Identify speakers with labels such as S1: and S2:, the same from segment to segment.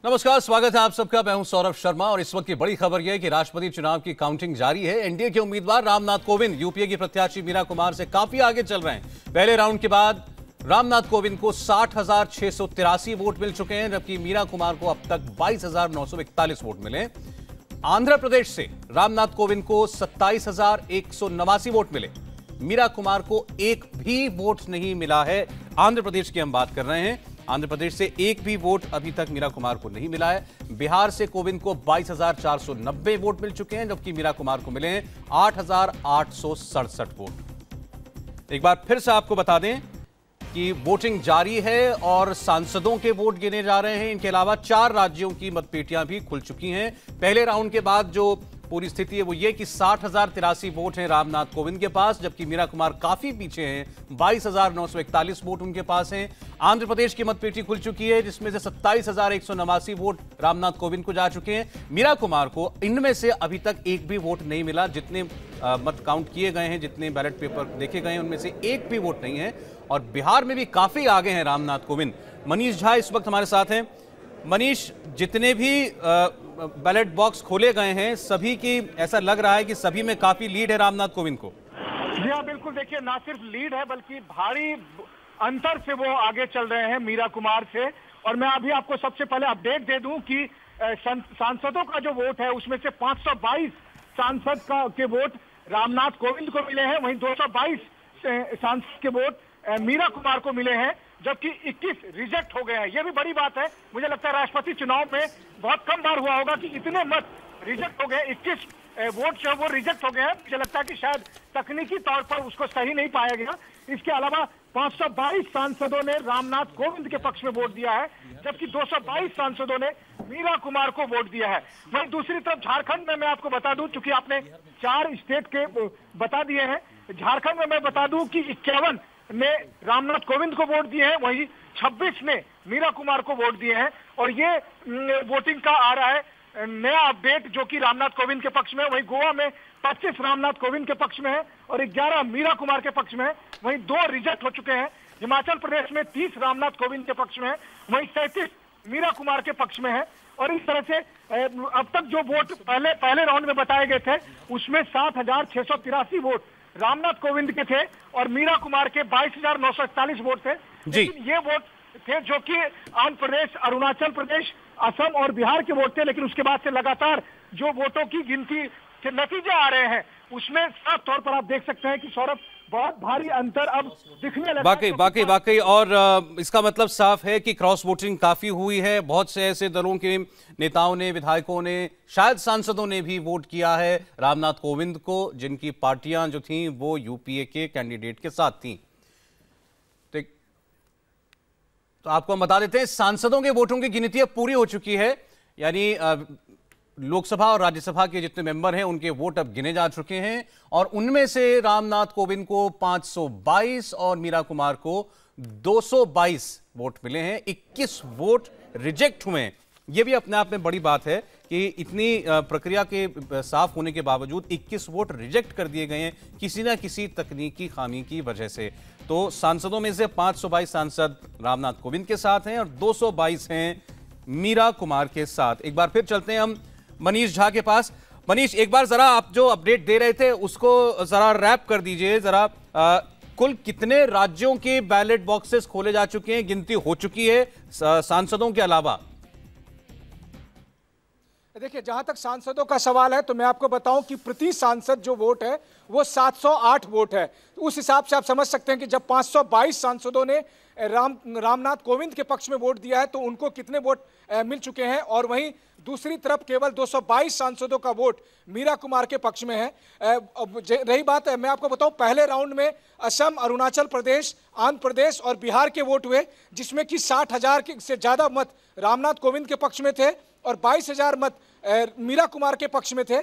S1: नमस्कार, स्वागत है आप सबका। मैं हूं सौरभ शर्मा और इस वक्त की बड़ी खबर यह है कि राष्ट्रपति चुनाव की काउंटिंग जारी है। एनडीए के उम्मीदवार रामनाथ कोविंद यूपीए की प्रत्याशी मीरा कुमार से काफी आगे चल रहे हैं। पहले राउंड के बाद रामनाथ कोविंद को 60,683 वोट मिल चुके हैं, जबकि मीरा कुमार को अब तक 22,941 वोट मिले। आंध्र प्रदेश से रामनाथ कोविंद को 27,189 वोट मिले। मीरा कुमार को एक भी वोट नहीं मिला है। आंध्र प्रदेश की हम बात कर रहे हैं। आंध्र प्रदेश से एक भी वोट अभी तक मीरा कुमार को नहीं मिला है। बिहार से कोविंद को 22,490 वोट मिल चुके हैं, जबकि मीरा कुमार को मिले हैं 8,867 वोट। एक बार फिर से आपको बता दें कि वोटिंग जारी है और सांसदों के वोट गिने जा रहे हैं। इनके अलावा 4 राज्यों की मतपेटियां भी खुल चुकी हैं। पहले राउंड के बाद जो पूरी स्थिति है वो ये कि 60,083 वोट हैं रामनाथ कोविंद के पास, जबकि मीरा कुमार काफी पीछे हैं। 22,941 वोट उनके पास हैं। आंध्र प्रदेश की मतपेटी खुल चुकी है, जिसमें से 27,189 वोट रामनाथ कोविंद को जा चुके हैं। मीरा कुमार को इनमें से अभी तक एक भी वोट नहीं मिला। जितने मत काउंट किए गए हैं, जितने बैलेट पेपर देखे गए हैं, उनमें से एक भी वोट नहीं है। और बिहार में भी काफी आगे हैं रामनाथ कोविंद। मनीष झा इस वक्त हमारे साथ हैं। मनीष, जितने भी बैलेट बॉक्स खोले गए हैं, सभी की ऐसा लग रहा है कि सभी में काफी लीड है रामनाथ कोविंद को।
S2: जी हाँ, बिल्कुल। देखिए, ना सिर्फ लीड है बल्कि भारी अंतर से वो आगे चल रहे हैं मीरा कुमार से। और मैं अभी आपको सबसे पहले अपडेट दे दूं कि सांसदों का जो वोट है उसमें से 522 सांसद के वोट रामनाथ कोविंद को मिले हैं। वहीं 222 सांसद के वोट मीरा कुमार को मिले हैं, जबकि 21 रिजेक्ट हो गए हैं। ये भी बड़ी बात है। मुझे लगता है राष्ट्रपति चुनाव में बहुत कम बार हुआ होगा कि इतने मत रिजेक्ट हो गए। 21 वोट जो वो रिजेक्ट हो गए हैं। मुझे लगता है कि शायद तकनीकी तौर पर उसको सही नहीं पाया गया। इसके अलावा 522 सांसदों ने रामनाथ कोविंद के पक्ष में वोट दिया है, जबकि 222 सांसदों ने मीरा कुमार को वोट दिया है। वहीं दूसरी तरफ झारखंड में मैं आपको बता दूं, चूंकि आपने 4 स्टेट के बता दिए हैं, झारखंड में मैं बता दूं कि 51 ने रामनाथ कोविंद को वोट दिए हैं, वहीं 26 ने मीरा कुमार को वोट दिए हैं। और ये वोटिंग का आ रहा है नया अपडेट, जो कि रामनाथ कोविंद के पक्ष में। वहीं गोवा में 25 रामनाथ कोविंद के पक्ष में है और 11 मीरा कुमार के पक्ष में है। वहीं 2 रिजेक्ट हो चुके हैं। हिमाचल प्रदेश में 30 रामनाथ कोविंद के पक्ष में है, वहीं 37 मीरा कुमार के पक्ष में है। और इस तरह से अब तक जो वोट पहले राउंड में बताए गए थे, उसमें 7,683 वोट रामनाथ कोविंद के थे और मीरा कुमार के 22,941 वोट थे। लेकिन ये वोट थे जो कि आंध्र प्रदेश, अरुणाचल प्रदेश, असम और बिहार के वोट थे। लेकिन उसके बाद से लगातार जो वोटों की गिनती के नतीजे आ रहे हैं, उसमें साफ तौर पर आप देख सकते हैं कि सौरभ, बहुत भारी अंतर अब दिखने लगा।
S1: वाकई और इसका मतलब साफ है कि क्रॉस वोटिंग काफी हुई है। बहुत से ऐसे दलों के नेताओं ने, विधायकों ने, शायद सांसदों ने भी वोट किया है रामनाथ कोविंद को, जिनकी पार्टियां जो थीं वो यूपीए के कैंडिडेट के साथ थीं। तो आपको हम बता देते हैं, सांसदों के वोटों की गिनती अब पूरी हो चुकी है। यानी लोकसभा और राज्यसभा के जितने मेंबर हैं उनके वोट अब गिने जा चुके हैं और उनमें से रामनाथ कोविंद को 522 और मीरा कुमार को 222 वोट मिले हैं। 21 वोट रिजेक्ट हुए हैं। यह भी अपने आप में बड़ी बात है कि इतनी प्रक्रिया के साफ होने के बावजूद 21 वोट रिजेक्ट कर दिए गए हैं किसी ना किसी तकनीकी खामी की वजह से। तो सांसदों में से 522 सांसद रामनाथ कोविंद के साथ हैं और 222 हैं मीरा कुमार के साथ। एक बार फिर चलते हैं हम मनीष झा के पास। मनीष, एक बार जरा आप जो अपडेट दे रहे थे उसको जरा रैप कर दीजिए जरा। कुल कितने राज्यों के बैलेट बॉक्सेस खोले जा चुके हैं, गिनती हो चुकी है सांसदों के अलावा?
S2: देखिए, जहां तक सांसदों का सवाल है तो मैं आपको बताऊं कि प्रति सांसद जो वोट है वो 708 वोट है। उस हिसाब से आप समझ सकते हैं कि जब 522 सांसदों ने रामनाथ कोविंद के पक्ष में वोट दिया है तो उनको कितने वोट मिल चुके हैं। और वहीं दूसरी तरफ केवल 222 सांसदों का वोट मीरा कुमार के पक्ष में है। रही बात है, मैं आपको बताऊं, पहले राउंड में असम, अरुणाचल प्रदेश, आंध्र प्रदेश और बिहार के वोट हुए, जिसमें कि 60,000 से ज्यादा मत रामनाथ कोविंद के पक्ष में थे और 22,000 मत मीरा कुमार के पक्ष में थे।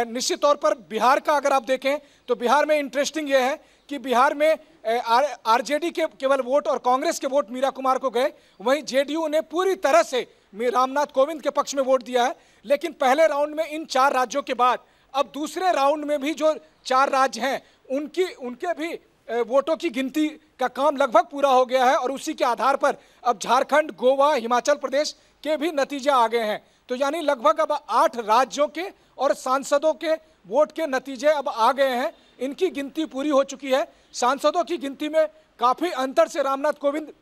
S2: निश्चित तौर पर बिहार का अगर आप देखें तो बिहार में इंटरेस्टिंग यह है कि बिहार में आरजेडी के केवल वोट और कांग्रेस के वोट मीरा कुमार को गए। वहीं जेडीयू ने पूरी तरह से रामनाथ कोविंद के पक्ष में वोट दिया है। लेकिन पहले राउंड में इन 4 राज्यों के बाद अब दूसरे राउंड में भी जो 4 राज्य हैं उनके भी वोटों की गिनती का काम लगभग पूरा हो गया है और उसी के आधार पर अब झारखंड, गोवा, हिमाचल प्रदेश
S3: के भी नतीजे आ गए हैं। तो यानी लगभग अब 8 राज्यों के और सांसदों के वोट के नतीजे अब आ गए हैं। इनकी गिनती पूरी हो चुकी है। सांसदों की गिनती में काफी अंतर से रामनाथ कोविंद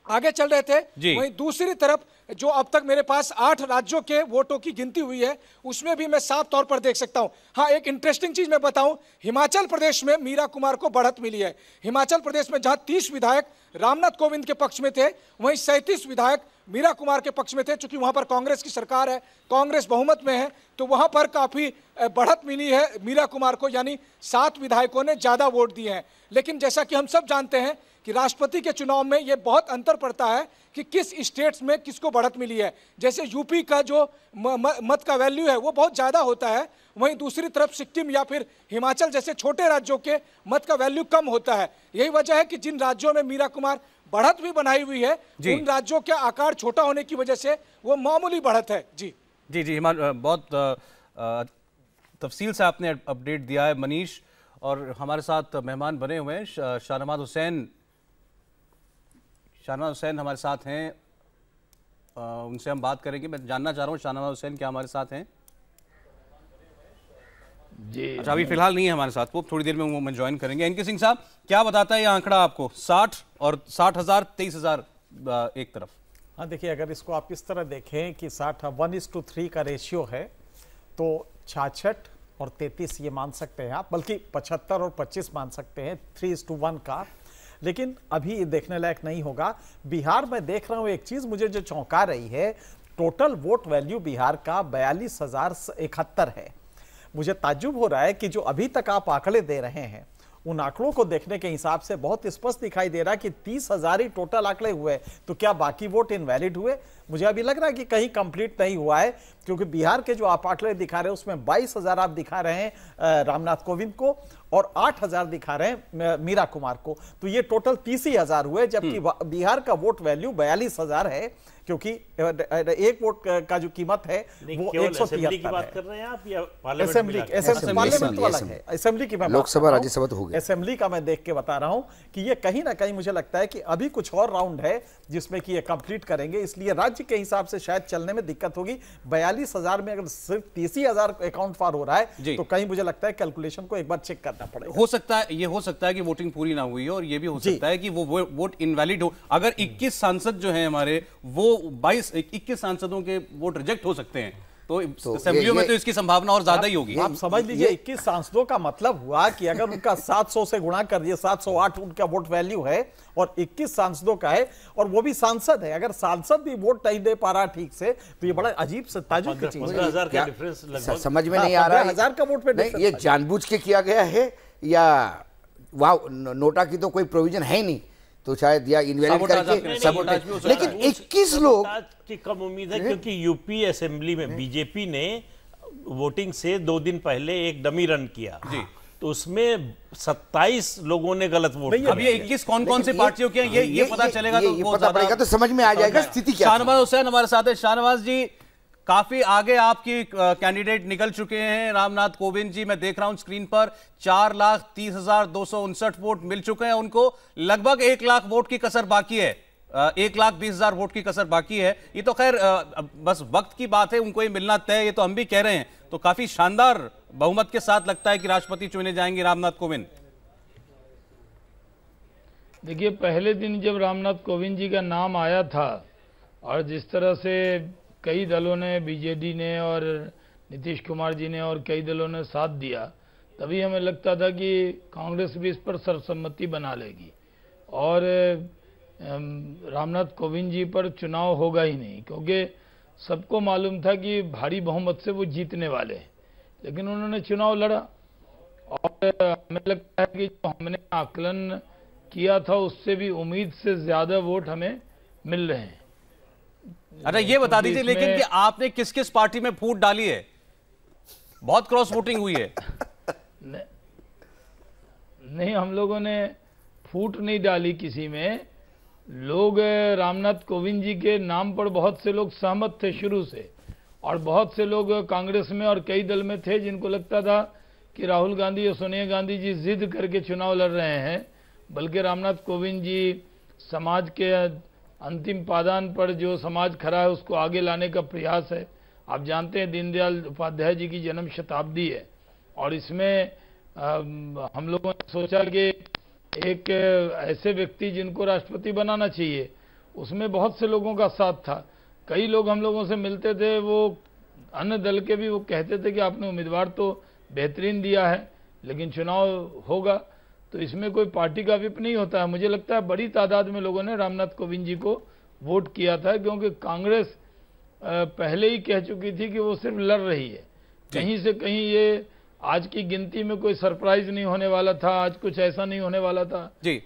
S3: आगे चल रहे थे। वहीं दूसरी तरफ जो अब तक मेरे पास 8 राज्यों के वोटों की गिनती हुई है, उसमें भी मैं साफ तौर पर देख सकता हूं। हाँ, एक इंटरेस्टिंग चीज मैं बताऊं, हिमाचल प्रदेश में मीरा कुमार को बढ़त मिली है। हिमाचल प्रदेश में जहां 30 विधायक रामनाथ कोविंद के पक्ष में थे, वहीं 37 विधायक मीरा कुमार के पक्ष में थे। चूंकि वहां पर कांग्रेस की सरकार है, कांग्रेस बहुमत में है, तो वहां पर काफी बढ़त मिली है मीरा कुमार को, यानी 7 विधायकों ने ज्यादा वोट दिए हैं। लेकिन जैसा कि हम सब जानते हैं कि राष्ट्रपति के चुनाव में यह बहुत अंतर पड़ता है कि किस स्टेट्स में किसको बढ़त मिली है। जैसे यूपी का जो मत का वैल्यू है वो बहुत ज़्यादा होता है, वहीं दूसरी तरफ सिक्किम या फिर हिमाचल जैसे छोटे राज्यों के मत का वैल्यू कम होता है। यही वजह है कि जिन राज्यों में मीरा कुमार बढ़त भी बनाई हुई है, उन राज्यों के आकार छोटा होने की वजह से वो मामूली बढ़त है। जी
S1: जी जी, बहुत तफसील से आपने अपडेट दिया है मनीष। और हमारे साथ मेहमान बने हुए हैं शाहनवाज हुसैन हमारे साथ हैं, उनसे हम बात करेंगे। मैं जानना चाह रहा हूँ शाहनवाज हुसैन क्या हमारे साथ हैं? जी अच्छा, अभी फिलहाल नहीं है हमारे साथ, वो थोड़ी देर में वो ज्वाइन करेंगे। एनके सिंह साहब, क्या बताता है ये आंकड़ा आपको? 60 और 60,000 23,000 एक तरफ।
S4: हाँ देखिए, अगर इसको आप इस तरह देखें कि 1:3 का रेशियो है, तो 66 और 33 ये मान सकते हैं आप, बल्कि 75 और 25 मान सकते हैं 3:1 का। लेकिन अभी ये देखने लायक नहीं होगा। बिहार में देख रहा हूं एक चीज मुझे जो चौंका रही है, टोटल वोट वैल्यू बिहार का 42,071 है। मुझे ताज्जुब हो रहा है कि जो अभी तक आप आंकड़े दे रहे हैं, उन आंकड़ों को देखने के हिसाब से बहुत स्पष्ट दिखाई दे रहा है कि 30,000 ही टोटल आंकड़े हुए, तो क्या बाकी वोट इनवैलिड हुए? मुझे अभी लग रहा है कि कहीं कंप्लीट नहीं हुआ है, क्योंकि बिहार के जो आप आंकड़े दिखा रहे हैं उसमें 22,000 आप दिखा रहे हैं रामनाथ कोविंद को और 8,000 दिखा रहे हैं मीरा कुमार को, तो ये टोटल 30,000 हुए। जबकि बिहार का वोट वैल्यू 42,000 है, क्योंकि एक वोट का जो कीमत है वो 173 की बात कर रहे हैं आप, या पार्लियामेंट वाला है? असेंबली की,
S5: लोकसभा राज्यसभा तो हो गया,
S4: असेंबली का मैं देख के बता रहा हूं कि ये कहीं ना कहीं मुझे लगता है कि अभी कुछ और राउंड है जिसमें कि ये कंप्लीट करेंगे, इसलिए राज्य के हिसाब से शायद चलने में दिक्कत होगी। 42,000 में अगर सिर्फ 30,000 अकाउंट फॉर हो रहा है, तो कहीं मुझे लगता है कैलकुलेशन को एक बार चेक करना पड़ेगा।
S1: हो सकता है, ये हो सकता है कि वोटिंग पूरी ना हुई हो, और ये भी हो सकता है कि वो वोट इनवैलिड हो। अगर 21 सांसद जो हैं हमारे, वो 21 सांसदों के वोट रिजेक्ट हो सकते हैं, तो असेंबलियों में तो इसकी संभावना और ज्यादा ही होगी।
S4: आप समझ लीजिए 21 सांसदों का मतलब हुआ कि अगर उनका 700 से गुणा कर दिए, 708 उनका वोट वैल्यू है और 21 सांसदों का है, और वो भी सांसद है। अगर सांसद भी वोट नहीं दे पा रहा ठीक से, तो ये बड़ा अजीब से ताज्जुब की चीज है।
S5: 15,000 का डिफरेंस लगभग समझ में नहीं आ रहा है।
S4: 15,000 का वोट पे
S5: ये जानबूझ के किया गया है या वाह, नोटा की तो कोई प्रोविजन है नहीं, तो शायद या इनवैलिड करके सबोटाज। लेकिन 21 लोग
S6: की कम उम्मीद है, क्योंकि यूपी असेंबली में बीजेपी ने वोटिंग से 2 दिन पहले एक डमी रन किया, तो उसमें 27 लोगों ने गलत वोट किया।
S1: अब ये 21 कौन-कौन से पार्टियों के हैं, ये पता चलेगा, तो
S5: ये पता पड़ेगा तो समझ में आ जाएगा स्थिति क्या है।
S1: शाहनवाज हुसैन हमारे साथ है। शाहनवाज जी, काफी आगे आपकी कैंडिडेट निकल चुके हैं, रामनाथ कोविंद जी। मैं देख रहा हूं स्क्रीन पर 4,30,259 वोट मिल चुके हैं उनको। लगभग 1 लाख वोट की कसर बाकी है, 1,20,000 वोट की कसर बाकी है। ये तो खैर बस वक्त की बात है, उनको ये मिलना तय, ये तो हम भी कह रहे हैं। तो काफी शानदार बहुमत के साथ लगता है कि राष्ट्रपति चुने जाएंगे रामनाथ कोविंद।
S7: देखिए, पहले दिन जब रामनाथ कोविंद जी का नाम आया था, और जिस तरह से कई दलों ने, बीजेडी ने और नीतीश कुमार जी ने और कई दलों ने साथ दिया, तभी हमें लगता था कि कांग्रेस भी इस पर सर्वसम्मति बना लेगी और रामनाथ कोविंद जी पर चुनाव होगा ही नहीं, क्योंकि सबको मालूम था कि भारी बहुमत से वो जीतने वाले हैं। लेकिन उन्होंने चुनाव लड़ा, और हमें लगता है कि जो हमने आकलन किया था उससे भी उम्मीद से ज्यादा वोट हमें मिल रहे हैं।
S1: अच्छा, ये बता दीजिए लेकिन कि आपने किस किस पार्टी में फूट डाली है? बहुत क्रॉस वोटिंग हुई है।
S7: नहीं, हम लोगों ने फूट नहीं डाली किसी में। लोग रामनाथ कोविंद जी के नाम पर बहुत से लोग सहमत थे शुरू से, और बहुत से लोग कांग्रेस में और कई दल में थे जिनको लगता था कि राहुल गांधी और सोनिया गांधी जी जिद करके चुनाव लड़ रहे हैं, बल्कि रामनाथ कोविंद जी समाज के अंतिम पायदान पर जो समाज खड़ा है उसको आगे लाने का प्रयास है। आप जानते हैं दीनदयाल उपाध्याय जी की जन्म शताब्दी है और इसमें हम लोगों ने सोचा कि एक ऐसे व्यक्ति जिनको राष्ट्रपति बनाना चाहिए, उसमें बहुत से लोगों का साथ था। कई लोग हम लोगों से मिलते थे, वो अन्य दल के भी, वो कहते थे कि आपने उम्मीदवार तो बेहतरीन दिया है लेकिन चुनाव होगा तो इसमें कोई पार्टी का विप नहीं होता है। मुझे लगता है बड़ी तादाद में लोगों ने रामनाथ कोविंद जी को वोट किया था, क्योंकि कांग्रेस पहले ही कह चुकी थी कि वो सिर्फ लड़ रही है। कहीं से कहीं ये आज की गिनती में कोई सरप्राइज नहीं होने वाला था, आज कुछ ऐसा नहीं होने वाला था।
S1: जी।